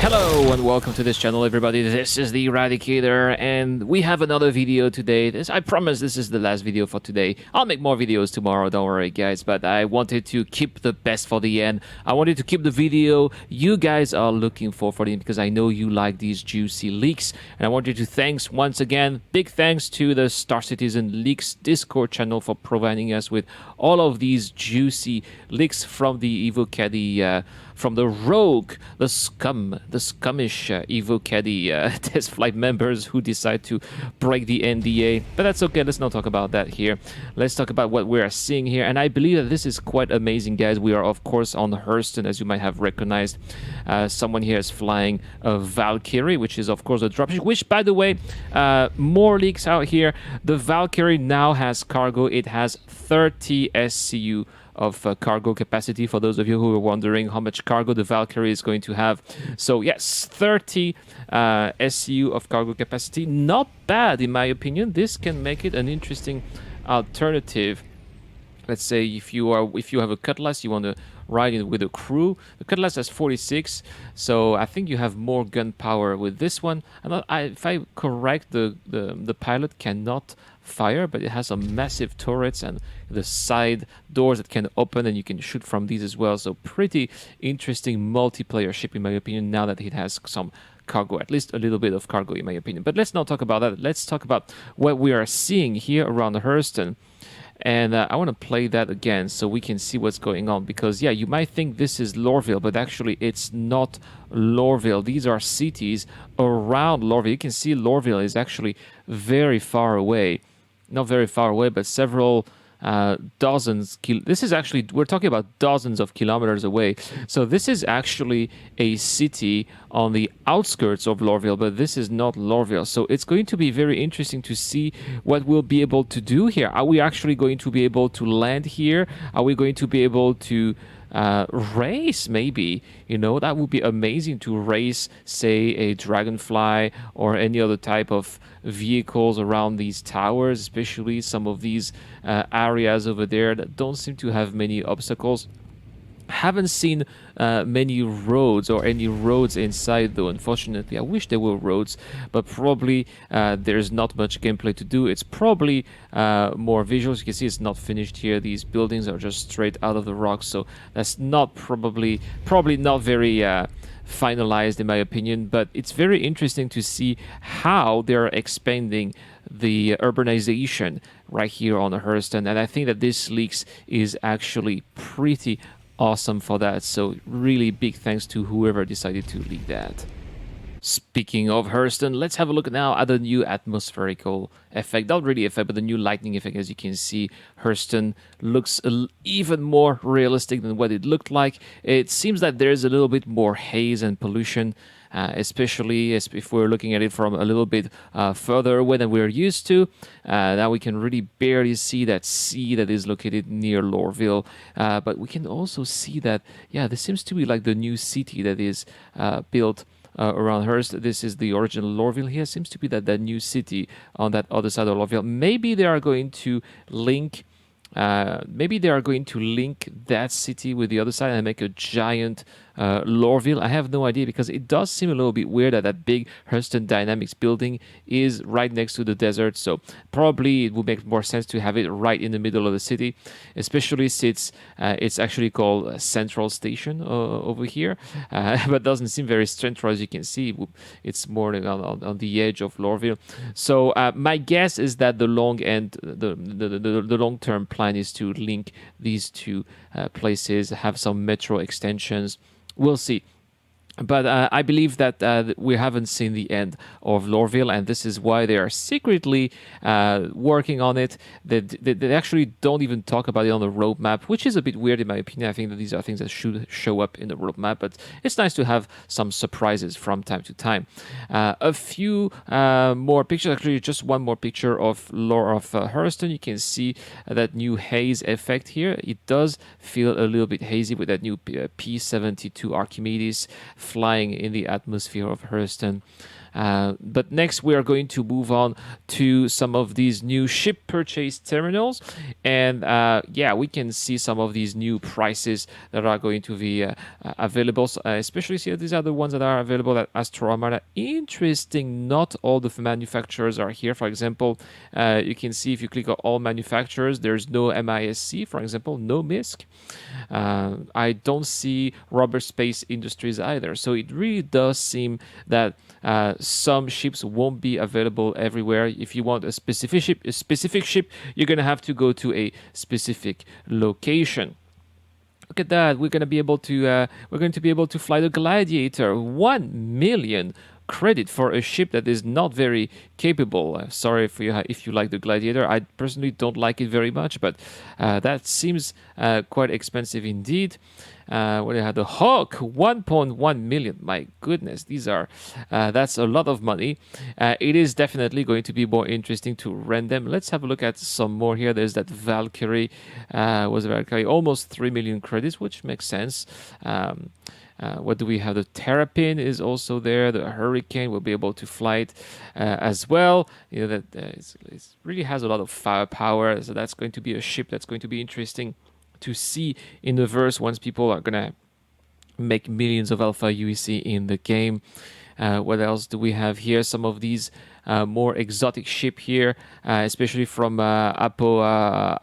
Hello and welcome to this channel, everybody. This is the Eradicator, and we have another video today. I promise this is the last video for today. I'll make more videos tomorrow, don't worry, guys, but I wanted to keep the best for the end. I wanted to keep the video you guys are looking for the end, because I know you like these juicy leaks, and I wanted to thanks once again, big thanks to the Star Citizen Leaks Discord channel for providing us with all of these juicy leaks from the Evo Caddy, from the rogue, the scummish Evo Caddy test flight members who decide to break the NDA. But that's okay, let's not talk about that here. Let's talk about what we are seeing here. And I believe that this is quite amazing, guys. We are, of course, on HURSTON, as you might have recognized. Someone here is flying a Valkyrie, which is, of course, a dropship, which, by the way, more leaks out here. The Valkyrie now has cargo. It has 30 SCU of cargo capacity, for those of you who are wondering how much cargo the Valkyrie is going to have. So yes, 30 SCU of cargo capacity. Not bad, in my opinion. This can make it an interesting alternative. Let's say if you have a Cutlass, you want to ride it with a crew. The Cutlass has 46, so I think you have more gun power with this one. If I correct, the pilot cannot fire, but it has some massive turrets and the side doors that can open, and you can shoot from these as well. So pretty interesting multiplayer ship, in my opinion, now that it has some cargo, at least a little bit of cargo, in my opinion. But let's not talk about that. Let's talk about what we are seeing here around HURSTON. And I want to play that again so we can see what's going on, because yeah, you might think this is Lorville, but actually it's not Lorville. These are cities around Lorville. You can see Lorville is actually very far away. Not very far away, but several dozens. This is actually, we're talking about dozens of kilometers away. So this is actually a city on the outskirts of Lorville, but this is not Lorville. So it's going to be very interesting to see what we'll be able to do here. Are we actually going to be able to land here? Are we going to be able to race? Maybe, you know, that would be amazing to race, say, a Dragonfly or any other type of vehicles around these towers, especially some of these areas over there that don't seem to have many obstacles. Haven't seen many roads or any roads inside, though, unfortunately. I wish there were roads, but probably there's not much gameplay to do. It's probably more visuals. You can see it's not finished here. These buildings are just straight out of the rocks, so that's not probably not very finalized, in my opinion. But it's very interesting to see how they're expanding the urbanization right here on HURSTON, and I think that this leaks is actually pretty awesome for that. So really big thanks to whoever decided to leak that. Speaking of HURSTON, let's have a look now at the new atmospherical effect. Not really effect, but the new lightning effect. As you can see, HURSTON looks even more realistic than what it looked like. It seems that there's a little bit more haze and pollution, especially if we're looking at it from a little bit further away than we're used to. Now we can really barely see that sea that is located near Lorville, but we can also see that, yeah, this seems to be like the new city that is built around HURST. This is the original Lorville here. Seems to be that new city on that other side of Lorville. Maybe they are going to link that city with the other side and make a giant Lorville. I have no idea, because it does seem a little bit weird that that big HURSTON Dynamics building is right next to the desert. So probably it would make more sense to have it right in the middle of the city, especially since it's actually called Central Station over here, but doesn't seem very central. As you can see, it's more on the edge of Lorville. So my guess is that the long-term plan is to link these two places, have some metro extensions. We'll see. But I believe that we haven't seen the end of Lorville, and this is why they are secretly working on it. They actually don't even talk about it on the roadmap, which is a bit weird in my opinion. I think that these are things that should show up in the roadmap, but it's nice to have some surprises from time to time. A few more pictures, actually just one more picture of HURSTON. You can see that new haze effect here. It does feel a little bit hazy with that new P-72 Archimedes flying in the atmosphere of HURSTON. But next, we are going to move on to some of these new ship purchase terminals. And yeah, we can see some of these new prices that are going to be available, especially see these are the ones that are available at Astro Armada. Interesting, not all the manufacturers are here. For example, you can see if you click on all manufacturers, there's no MISC, for example, no MISC. I don't see Rubber Space Industries either. So it really does seem that some ships won't be available everywhere. If you want a specific ship, you're gonna have to go to a specific location. Look at that! We're going to be able to fly the Gladiator. 1 million credit for a ship that is not very capable. Sorry if you like the Gladiator. I personally don't like it very much, but that seems quite expensive indeed. What do you have? The Hawk, 1.1 million. My goodness, that's a lot of money. It is definitely going to be more interesting to rent them. Let's have a look at some more here. There's that Valkyrie. Almost 3 million credits, which makes sense. What do we have? The Terrapin is also there. The Hurricane will be able to fly it as well. You know that it really has a lot of firepower. So that's going to be a ship that's going to be interesting to see in the verse once people are gonna make millions of alpha UEC in the game. What else do we have here? Some of these more exotic ship here, especially from Aopoa,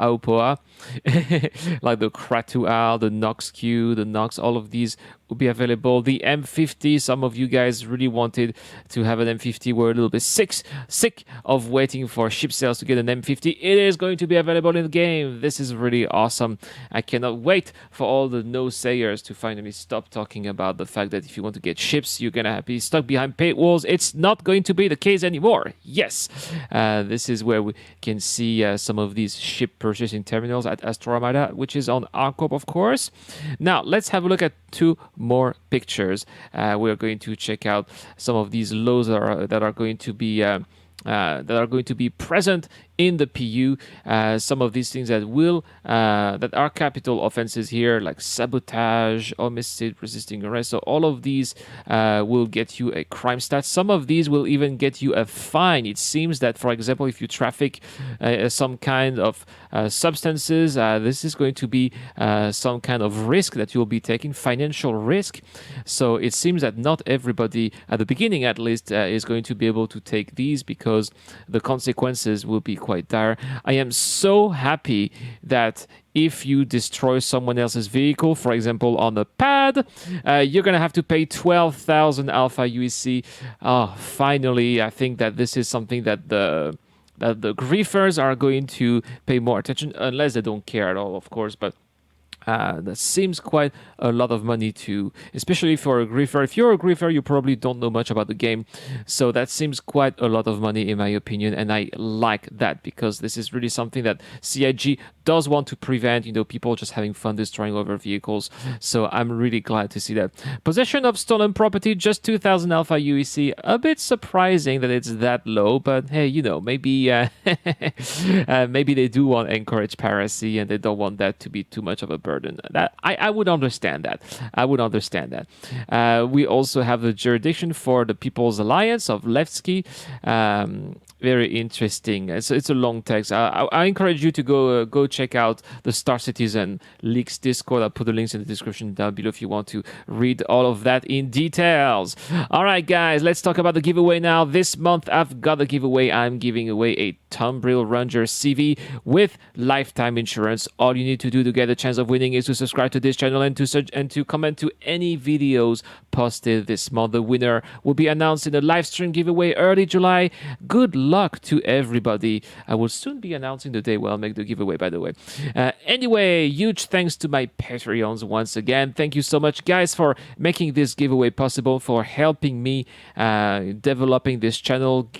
like the Kratual, the Nox Q, the Nox, all of these will be available. The M50, some of you guys really wanted to have an M50. We're a little bit sick of waiting for ship sales to get an M50. It is going to be available in the game. This is really awesome. I cannot wait for all the no-sayers to finally stop talking about the fact that if you want to get ships, you're going to be stuck behind paywalls. It's not going to be the case anymore. Yes, this is where we can see some of these ship purchasing terminals at Astro Armada, which is on ARCORP, of course. Now, let's have a look at two more pictures. We're going to check out some of these lows that are going to be present in the PU. Some of these things that are capital offenses here, like sabotage, homicide, resisting arrest. So all of these will get you a crime stat. Some of these will even get you a fine. It seems that, for example, if you traffic some kind of substances, this is going to be some kind of risk that you'll be taking, financial risk. So it seems that not everybody, at the beginning at least, is going to be able to take these because the consequences will be quite dire. I am so happy that if you destroy someone else's vehicle, for example, on a pad, you're going to have to pay 12,000 alpha UEC. Finally, I think that this is something that the griefers are going to pay more attention, unless they don't care at all, of course, but that seems quite a lot of money to, especially for a griefer. If you're a griefer, you probably don't know much about the game. So that seems quite a lot of money in my opinion. And I like that because this is really something that CIG does want to prevent, people just having fun destroying other vehicles. So I'm really glad to see that. Possession of stolen property, just 2,000 alpha UEC. A bit surprising that it's that low, but hey, maybe maybe they do want to encourage piracy and they don't want that to be too much of a burden. That I would understand that. We also have the jurisdiction for the People's Alliance of Levski. Very interesting. It's a long text. I encourage you to go check out the Star Citizen Leaks Discord. I'll put the links in the description down below if you want to read all of that in details. All right, guys, let's talk about the giveaway now. This month, I've got a giveaway. I'm giving away a Tumbril Ranger CV with lifetime insurance. All you need to do to get a chance of winning is to subscribe to this channel and to comment to any videos posted this month. The winner will be announced in a live stream giveaway early July. Good luck to everybody. I will soon be announcing the day where I'll make the giveaway, by the way. Anyway, huge thanks to my Patreons once again. Thank you so much, guys, for making this giveaway possible, for helping me developing this channel,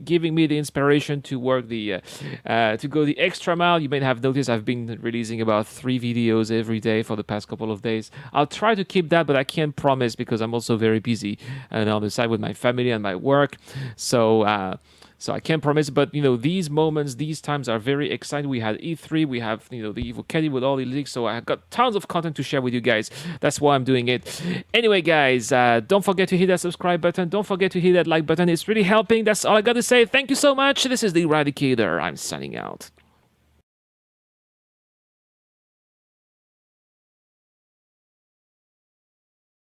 giving me the inspiration to work to go the extra mile. You may have noticed I've been releasing about 3 videos every day for the past couple of days. I'll try to keep that, but I can't promise because I'm also very busy and on the side with my family and my work. So So I can't promise, but these moments, these times are very exciting. We had E3, we have the Evil Caddy with all the leaks, so I got tons of content to share with you guys. That's why I'm doing it. Anyway, guys, don't forget to hit that subscribe button. Don't forget to hit that like button. It's really helping. That's all I got to say. Thank you so much. This is the Eradicator. I'm signing out.